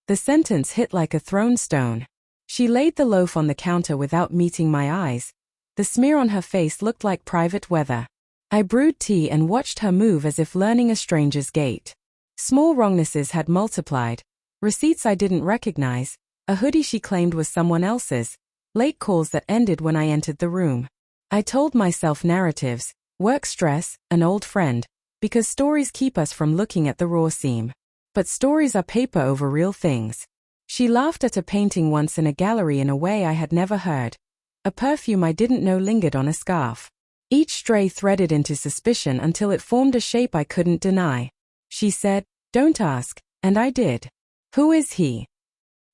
The sentence hit like a thrown stone. She laid the loaf on the counter without meeting my eyes. The smear on her face looked like private weather. I brewed tea and watched her move as if learning a stranger's gait. Small wrongnesses had multiplied. Receipts I didn't recognize, a hoodie she claimed was someone else's, late calls that ended when I entered the room. I told myself narratives, work stress, an old friend, because stories keep us from looking at the raw seam. But stories are paper over real things. She laughed at a painting once in a gallery in a way I had never heard. A perfume I didn't know lingered on a scarf. Each stray threaded into suspicion until it formed a shape I couldn't deny. She said, "Don't ask," and I did. "Who is he?"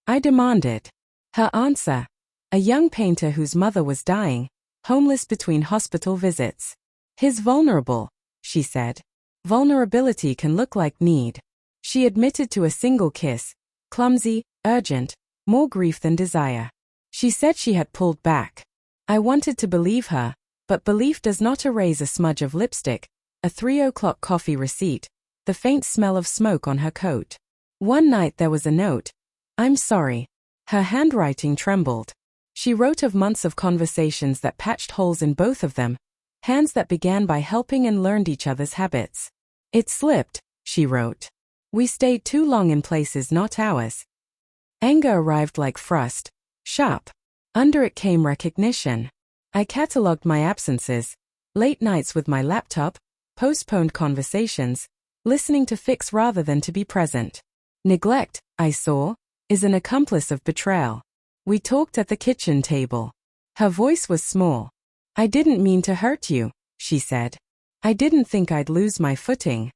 I demanded. Her answer: a young painter whose mother was dying, homeless between hospital visits. "He's vulnerable," she said. "Vulnerability can look like need." She admitted to a single kiss, clumsy, urgent, more grief than desire. She said she had pulled back. I wanted to believe her, but belief does not erase a smudge of lipstick, a 3 o'clock coffee receipt, the faint smell of smoke on her coat. One night there was a note. "I'm sorry." Her handwriting trembled. She wrote of months of conversations that patched holes in both of them, hands that began by helping and learned each other's habits. "It slipped," she wrote. "We stayed too long in places not ours." Anger arrived like frost, sharp. Under it came recognition. I catalogued my absences, late nights with my laptop, postponed conversations, listening to fix rather than to be present. Neglect, I saw, is an accomplice of betrayal. We talked at the kitchen table. Her voice was small. "I didn't mean to hurt you," she said. "I didn't think I'd lose my footing."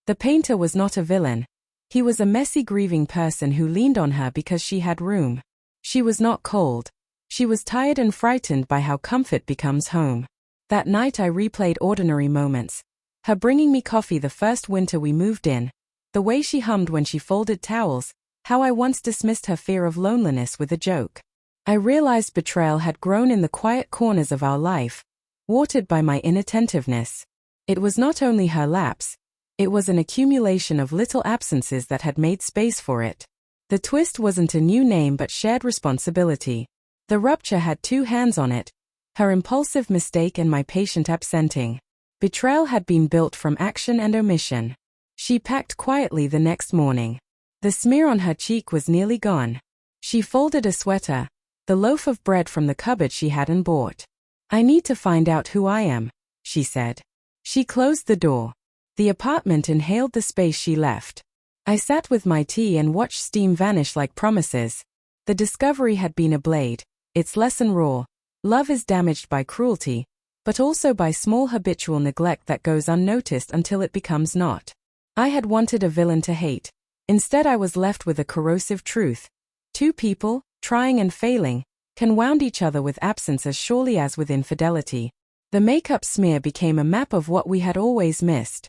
The painter was not a villain. He was a messy, grieving person who leaned on her because she had room. She was not cold. She was tired and frightened by how comfort becomes home. That night I replayed ordinary moments. Her bringing me coffee the first winter we moved in. The way she hummed when she folded towels. How I once dismissed her fear of loneliness with a joke. I realized betrayal had grown in the quiet corners of our life, watered by my inattentiveness. It was not only her lapse. It was an accumulation of little absences that had made space for it. The twist wasn't a new name but shared responsibility. The rupture had two hands on it, her impulsive mistake and my patient absenting. Betrayal had been built from action and omission. She packed quietly the next morning. The smear on her cheek was nearly gone. She folded a sweater, the loaf of bread from the cupboard she hadn't bought. "I need to find out who I am," she said. She closed the door. The apartment inhaled the space she left. I sat with my tea and watched steam vanish like promises. The discovery had been a blade, its lesson raw. Love is damaged by cruelty, but also by small habitual neglect that goes unnoticed until it becomes not. I had wanted a villain to hate. Instead I was left with a corrosive truth. Two people, trying and failing, can wound each other with absence as surely as with infidelity. The makeup smear became a map of what we had always missed.